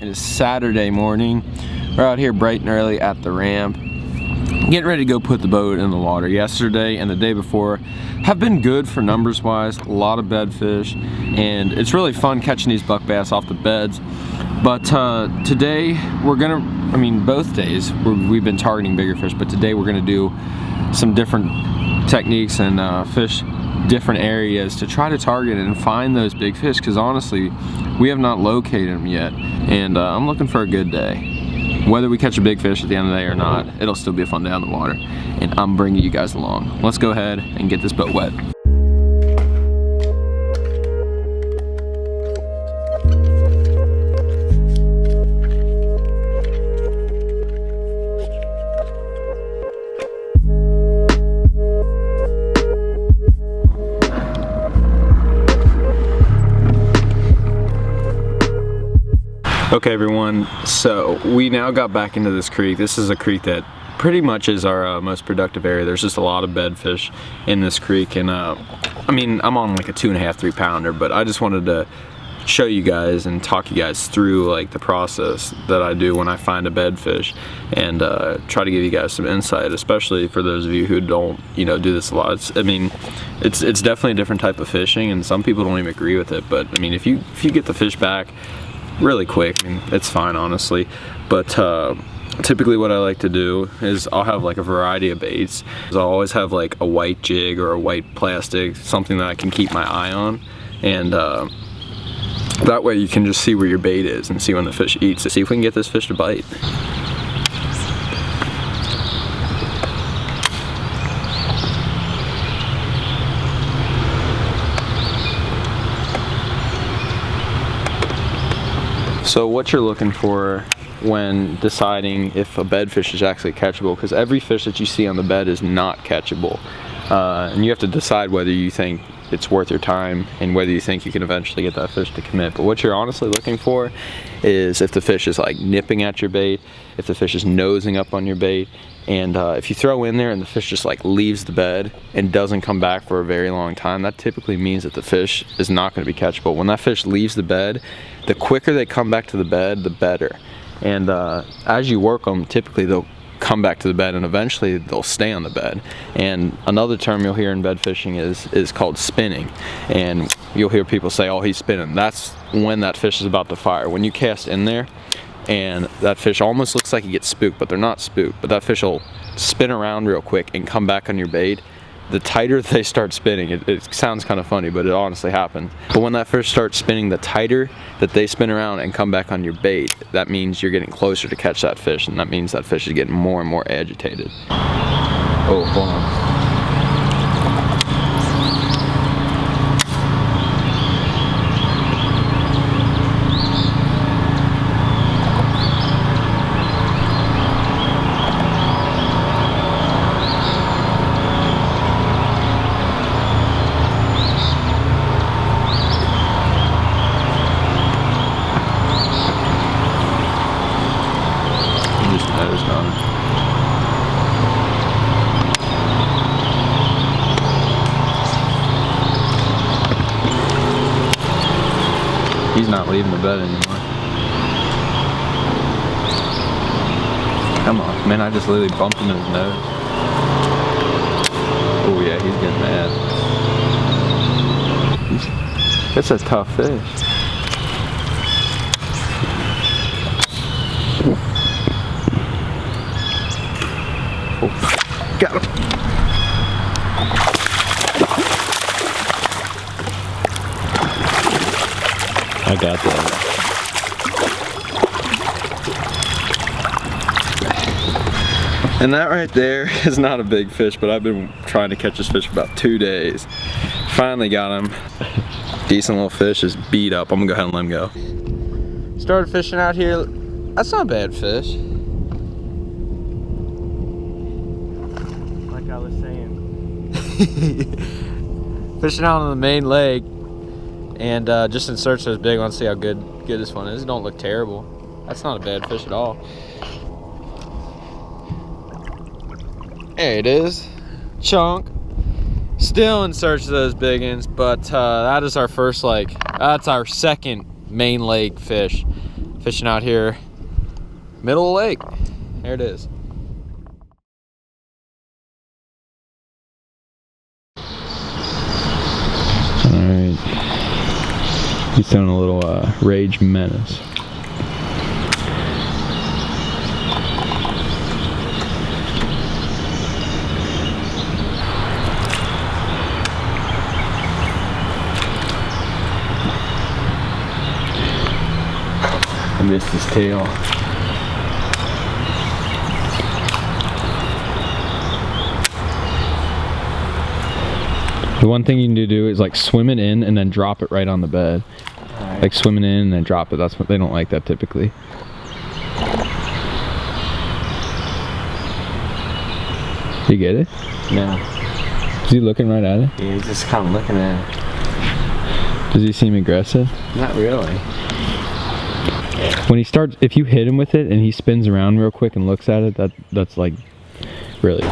It is Saturday morning. We're out here bright and early at the ramp, getting ready to go put the boat in the water. Yesterday and the day before have been good for numbers wise, a lot of bed fish, and it's really fun catching these buck bass off the beds. But today we're gonna, both days we've been targeting bigger fish, but today we're gonna do some different techniques and fish different areas to try to target and find those big fish, because honestly we have not located them yet, and I'm looking for a good day. Whether we catch a big fish at the end of the day or not, it'll still be a fun day on the water, and I'm bringing you guys along. Let's go ahead and get this boat wet. Okay everyone, so we now got back into this creek. This is a creek that pretty much is our most productive area. There's just a lot of bed fish in this creek, and I'm on like a 2.5, 3 pounder, but I just wanted to show you guys and talk you guys through like the process that I do when I find a bed fish, and try to give you guys some insight, especially for those of you who don't do this a lot. It's definitely a different type of fishing, and some people don't even agree with it, but if you get the fish back really quick, it's fine honestly. But typically what I like to do is I'll have like a variety of baits. I'll always have like a white jig or a white plastic, something that I can keep my eye on, and that way you can just see where your bait is and see when the fish eats, to see if we can get this fish to bite. So what you're looking for when deciding if a bed fish is actually catchable, because every fish that you see on the bed is not catchable, and you have to decide whether you think it's worth your time and whether you think you can eventually get that fish to commit. But what you're honestly looking for is if the fish is like nipping at your bait, if the fish is nosing up on your bait, and if you throw in there and the fish just like leaves the bed and doesn't come back for a very long time, that typically means that the fish is not going to be catchable. When that fish leaves the bed, the quicker they come back to the bed, the better. And as you work them, typically they'll come back to the bed, and eventually they'll stay on the bed. And another term you'll hear in bed fishing is called spinning, and you'll hear people say, oh, he's spinning. That's when that fish is about to fire. When you cast in there and that fish almost looks like he gets spooked, but they're not spooked, but that fish will spin around real quick and come back on your bait. The tighter they start spinning, it sounds kind of funny, but it honestly happens. But when that fish starts spinning, the tighter that they spin around and come back on your bait, that means you're getting closer to catch that fish, and that means that fish is getting more and more agitated. Oh, hold on. He's not leaving the bed anymore. Come on, man, I just literally bumped him in his nose. Oh yeah, he's getting mad. That's a tough fish. Oh, got him. I got that. And that right there is not a big fish, but I've been trying to catch this fish for about 2 days. Finally got him. Decent little fish, is beat up. I'm gonna go ahead and let him go. Started fishing out here. That's not a bad fish. Like I was saying. Fishing out on the main lake, and just in search of those big ones, see how good this one is. It don't look terrible. That's not a bad fish at all. There it is, chunk. Still in search of those big ones, but that is our first, that's our second main lake fish Fishing out here, middle of the lake. There it is. Alright. He's doing a little Rage Menace. I missed his tail. The one thing you need to do is like swim it in and then drop it right on the bed. Right. Like swim it in and then drop it. That's what they don't like that typically. You get it? No. Is he looking right at it? Yeah, he's just kind of looking at it. Does he seem aggressive? Not really. When he starts, if you hit him with it and he spins around real quick and looks at it, that's like really.